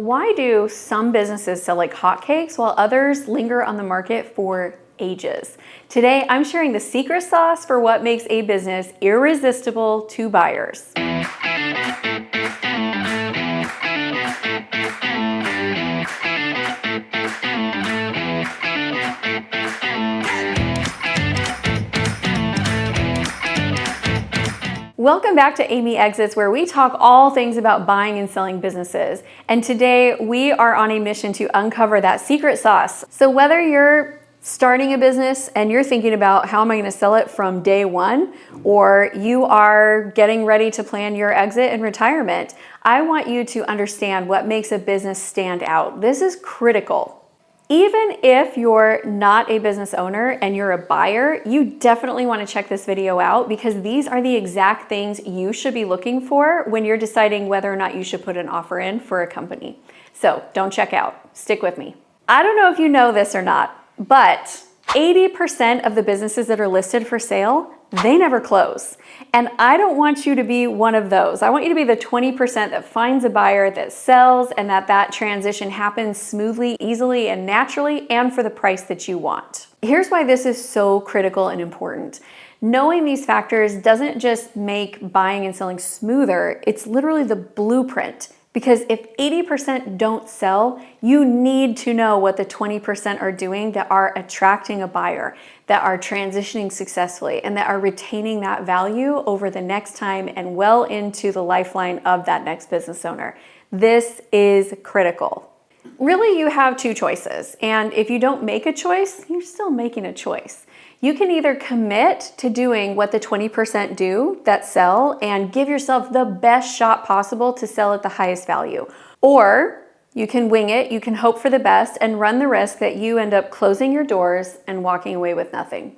Why do some businesses sell like hotcakes while others linger on the market for ages? Today, I'm sharing the secret sauce for what makes a business irresistible to buyers. Welcome back to Amy Exits, where we talk all things about buying and selling businesses. And today we are on a mission to uncover that secret sauce. So whether you're starting a business and you're thinking about how am I going to sell it from day one, or you are getting ready to plan your exit and retirement, I want you to understand what makes a business stand out. This is critical. Even if you're not a business owner and you're a buyer, you definitely want to check this video out because these are the exact things you should be looking for when you're deciding whether or not you should put an offer in for a company. So don't check out. Stick with me. I don't know if you know this or not, but 80% of the businesses that are listed for sale, they never close. And I don't want you to be one of those. I want you to be the 20% that finds a buyer, that sells, and that transition happens smoothly, easily, and naturally, and for the price that you want. Here's why this is so critical and important. Knowing these factors doesn't just make buying and selling smoother, it's literally the blueprint. Because if 80% don't sell, you need to know what the 20% are doing that are attracting a buyer, that are transitioning successfully, and that are retaining that value over the next time and well into the lifeline of that next business owner. This is critical. Really, you have two choices. And if you don't make a choice, you're still making a choice. You can either commit to doing what the 20% do that sell and give yourself the best shot possible to sell at the highest value. Or you can wing it, you can hope for the best and run the risk that you end up closing your doors and walking away with nothing.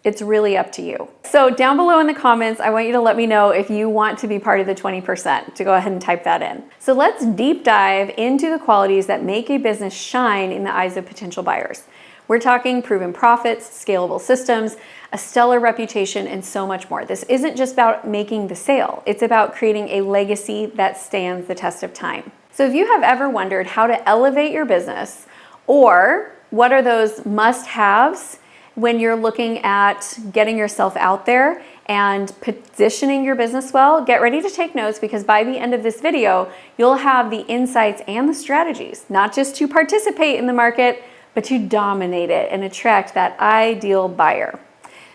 It's really up to you. So down below in the comments, I want you to let me know if you want to be part of the 20%, to go ahead and type that in. So let's deep dive into the qualities that make a business shine in the eyes of potential buyers. We're talking proven profits, scalable systems, a stellar reputation, and so much more. This isn't just about making the sale. It's about creating a legacy that stands the test of time. So if you have ever wondered how to elevate your business, or what are those must-haves when you're looking at getting yourself out there and positioning your business well, get ready to take notes because by the end of this video, you'll have the insights and the strategies, not just to participate in the market, but to dominate it and attract that ideal buyer.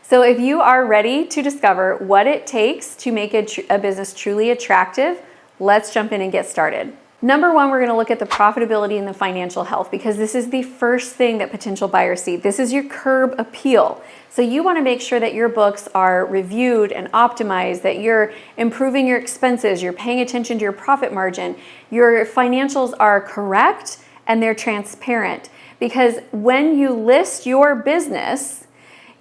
So if you are ready to discover what it takes to make a business truly attractive, let's jump in and get started. Number one, we're going to look at the profitability and the financial health because this is the first thing that potential buyers see. This is your curb appeal. So you want to make sure that your books are reviewed and optimized, that you're improving your expenses, you're paying attention to your profit margin, your financials are correct and they're transparent. Because when you list your business,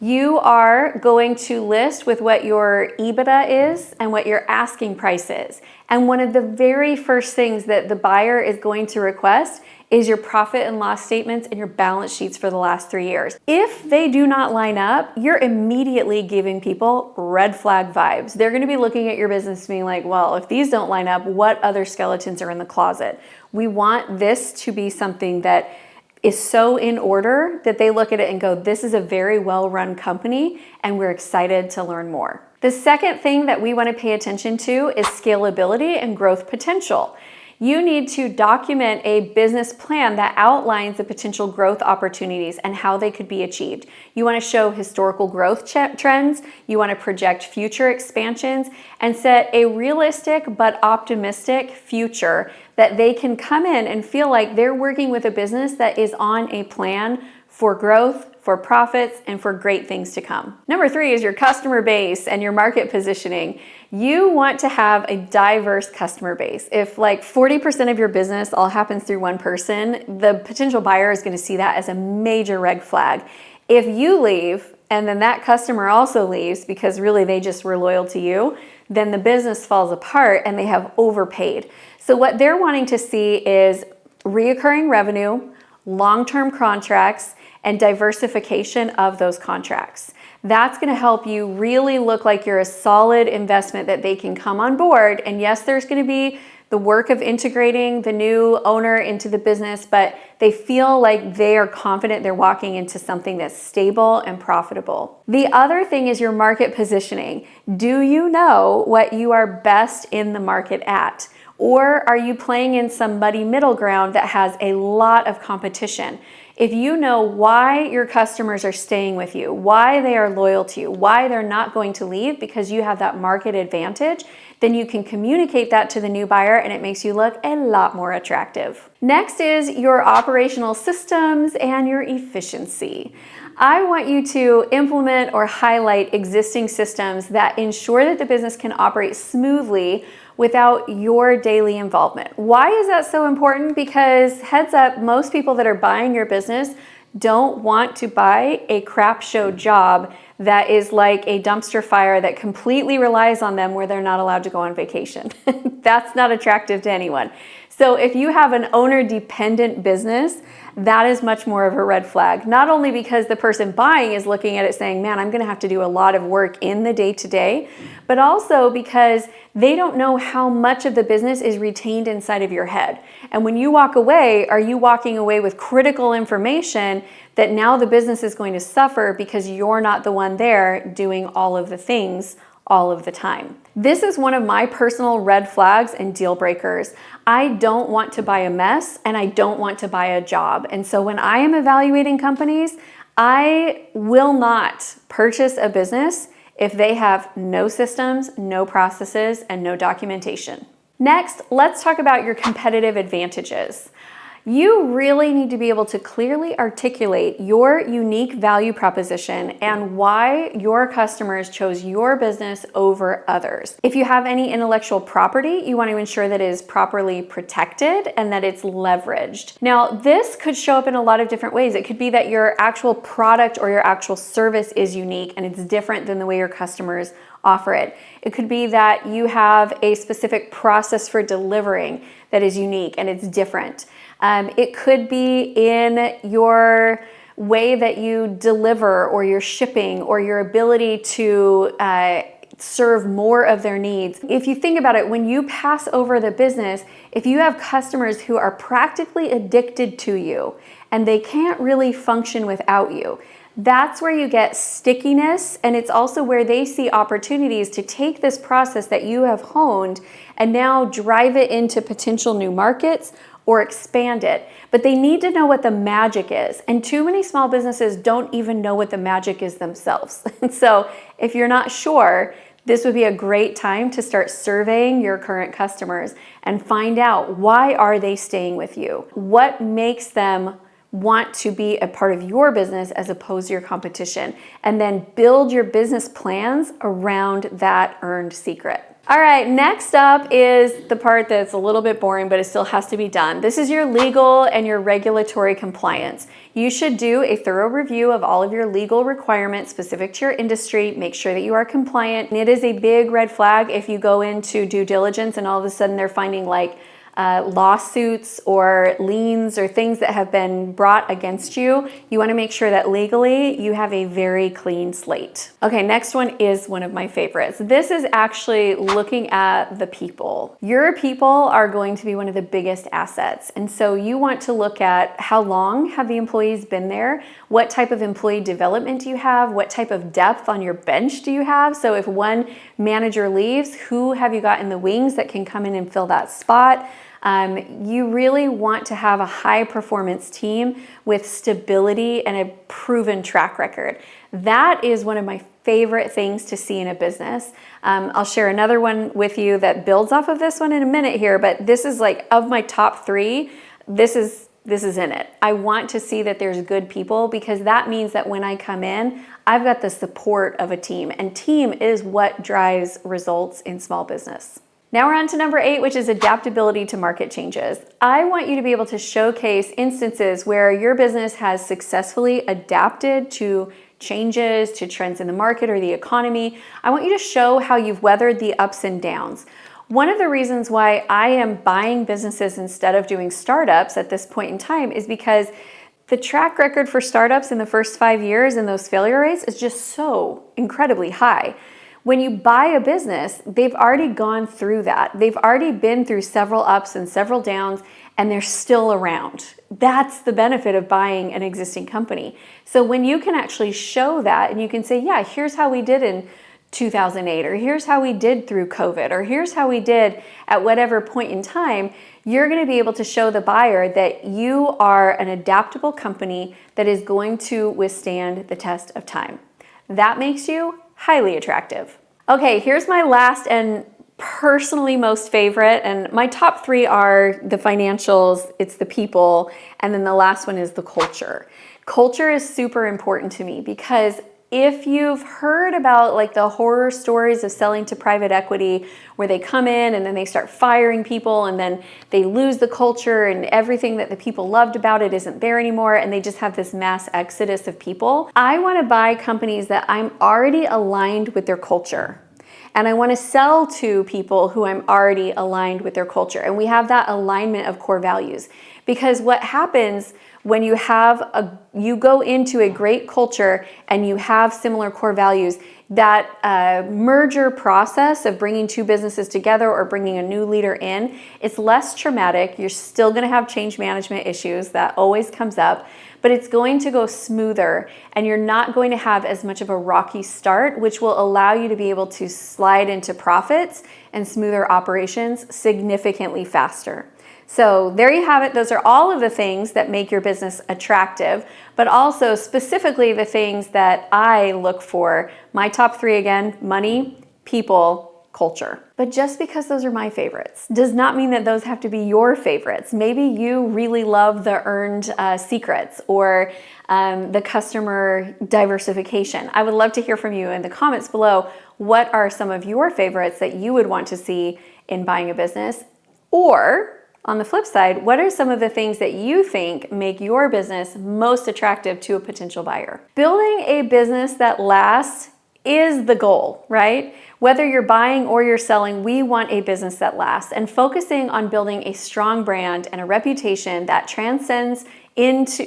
you are going to list with what your EBITDA is and what your asking price is. And one of the very first things that the buyer is going to request is your profit and loss statements and your balance sheets for the last 3 years. If they do not line up, you're immediately giving people red flag vibes. They're going to be looking at your business being like, well, if these don't line up, what other skeletons are in the closet? We want this to be something that is so in order that they look at it and go, this is a very well-run company and we're excited to learn more. The second thing that we want to pay attention to is scalability and growth potential. You need to document a business plan that outlines the potential growth opportunities and how they could be achieved. You want to show historical growth trends, you want to project future expansions, and set a realistic but optimistic future that they can come in and feel like they're working with a business that is on a plan for growth, for profits, and for great things to come. Number three is your customer base and your market positioning. You want to have a diverse customer base. If like 40% of your business all happens through one person, the potential buyer is going to see that as a major red flag. If you leave and then that customer also leaves because really they just were loyal to you, then the business falls apart and they have overpaid. So what they're wanting to see is reoccurring revenue, long-term contracts, and diversification of those contracts. That's going to help you really look like you're a solid investment that they can come on board. And yes, there's going to be the work of integrating the new owner into the business, but they feel like they are confident they're walking into something that's stable and profitable. The other thing is your market positioning. Do you know what you are best in the market at? Or are you playing in some muddy middle ground that has a lot of competition? If you know why your customers are staying with you, why they are loyal to you, why they're not going to leave because you have that market advantage, then you can communicate that to the new buyer and it makes you look a lot more attractive. Next is your operational systems and your efficiency. I want you to implement or highlight existing systems that ensure that the business can operate smoothly without your daily involvement. Why is that so important? Because heads up, most people that are buying your business don't want to buy a crap show job that is like a dumpster fire that completely relies on them where they're not allowed to go on vacation. That's not attractive to anyone. So if you have an owner-dependent business, that is much more of a red flag. Not only because the person buying is looking at it saying, man, I'm gonna have to do a lot of work in the day-to-day, but also because they don't know how much of the business is retained inside of your head. And when you walk away, are you walking away with critical information that now the business is going to suffer because you're not the one there doing all of the things all of the time? This is one of my personal red flags and deal breakers. I don't want to buy a mess and I don't want to buy a job. And so when I am evaluating companies, I will not purchase a business if they have no systems, no processes, and no documentation. Next, let's talk about your competitive advantages. You really need to be able to clearly articulate your unique value proposition and why your customers chose your business over others. If you have any intellectual property, you want to ensure that it is properly protected and that it's leveraged. Now, this could show up in a lot of different ways. It could be that your actual product or your actual service is unique and it's different than the way your customers offer it. It could be that you have a specific process for delivering that is unique and it's different. It could be in your way that you deliver or your shipping or your ability to serve more of their needs. If you think about it, when you pass over the business, if you have customers who are practically addicted to you and they can't really function without you, that's where you get stickiness, and it's also where they see opportunities to take this process that you have honed and now drive it into potential new markets or expand it. But they need to know what the magic is. And too many small businesses don't even know what the magic is themselves. And so if you're not sure, this would be a great time to start surveying your current customers and find out, why are they staying with you? What makes them want to be a part of your business as opposed to your competition? And then build your business plans around that earned secret. All right, next up is the part that's a little bit boring, but it still has to be done. This is your legal and your regulatory compliance. You should do a thorough review of all of your legal requirements specific to your industry. Make sure that you are compliant. And it is a big red flag if you go into due diligence and all of a sudden they're finding like lawsuits or liens or things that have been brought against you. You want to make sure that legally you have a very clean slate. Okay, next one is one of my favorites. This is actually looking at the people. Your people are going to be one of the biggest assets. And so you want to look at how long have the employees been there? What type of employee development do you have? What type of depth on your bench do you have? So if one manager leaves, who have you got in the wings that can come in and fill that spot? You really want to have a high performance team with stability and a proven track record. That is one of my favorite things to see in a business. I'll share another one with you that builds off of this one in a minute here, but this is like, of my top three, this is in it. I want to see that there's good people, because that means that when I come in, I've got the support of a team, and team is what drives results in small business. Now we're on to number 8, which is adaptability to market changes. I want you to be able to showcase instances where your business has successfully adapted to changes, to trends in the market or the economy. I want you to show how you've weathered the ups and downs. One of the reasons why I am buying businesses instead of doing startups at this point in time is because the track record for startups in the first 5 years and those failure rates is just so incredibly high. When you buy a business, they've already gone through that. They've already been through several ups and several downs, and they're still around. That's the benefit of buying an existing company. So when you can actually show that and you can say, yeah, here's how we did in 2008, or here's how we did through COVID, or here's how we did at whatever point in time, you're going to be able to show the buyer that you are an adaptable company that is going to withstand the test of time. That makes you highly attractive. Okay, here's my last and personally most favorite, and my top three are the financials, it's the people, and then the last one is the culture. Culture is super important to me because if you've heard about like the horror stories of selling to private equity where they come in and then they start firing people and then they lose the culture and everything that the people loved about it isn't there anymore and they just have this mass exodus of people, I want to buy companies that I'm already aligned with their culture. And I want to sell to people who I'm already aligned with their culture. And we have that alignment of core values. Because what happens when you go into a great culture and you have similar core values, that merger process of bringing two businesses together or bringing a new leader in, it's less traumatic. You're still going to have change management issues. That always comes up. But it's going to go smoother and you're not going to have as much of a rocky start, which will allow you to be able to slide into profits and smoother operations significantly faster. So there you have it. Those are all of the things that make your business attractive, but also specifically the things that I look for. My top three again: money, people, culture. But just because those are my favorites does not mean that those have to be your favorites. Maybe you really love the earned secrets or the customer diversification. I would love to hear from you in the comments below. What are some of your favorites that you would want to see in buying a business? Or on the flip side, what are some of the things that you think make your business most attractive to a potential buyer? Building a business that lasts is the goal, right? Whether you're buying or you're selling, we want a business that lasts, and focusing on building a strong brand and a reputation that transcends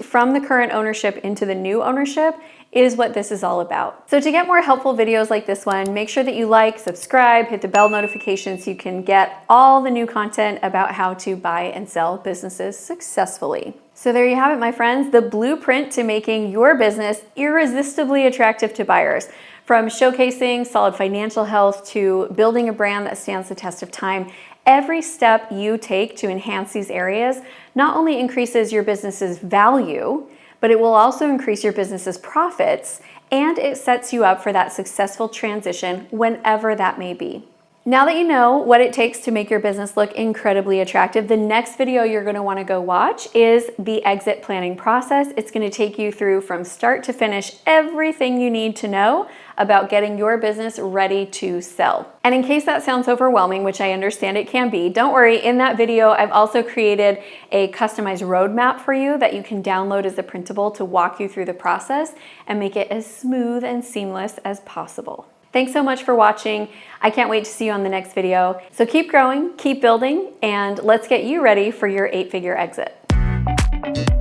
from the current ownership into the new ownership is what this is all about. So to get more helpful videos like this one, make sure that you like, subscribe, hit the bell notification so you can get all the new content about how to buy and sell businesses successfully. So there you have it, my friends, the blueprint to making your business irresistibly attractive to buyers. From showcasing solid financial health to building a brand that stands the test of time, every step you take to enhance these areas not only increases your business's value, but it will also increase your business's profits, and it sets you up for that successful transition whenever that may be. Now that you know what it takes to make your business look incredibly attractive, the next video you're going to want to go watch is the exit planning process. It's going to take you through from start to finish everything you need to know about getting your business ready to sell. And in case that sounds overwhelming, which I understand it can be, don't worry. In that video, I've also created a customized roadmap for you that you can download as a printable to walk you through the process and make it as smooth and seamless as possible. Thanks so much for watching. I can't wait to see you on the next video. So keep growing, keep building, and let's get you ready for your 8-figure exit.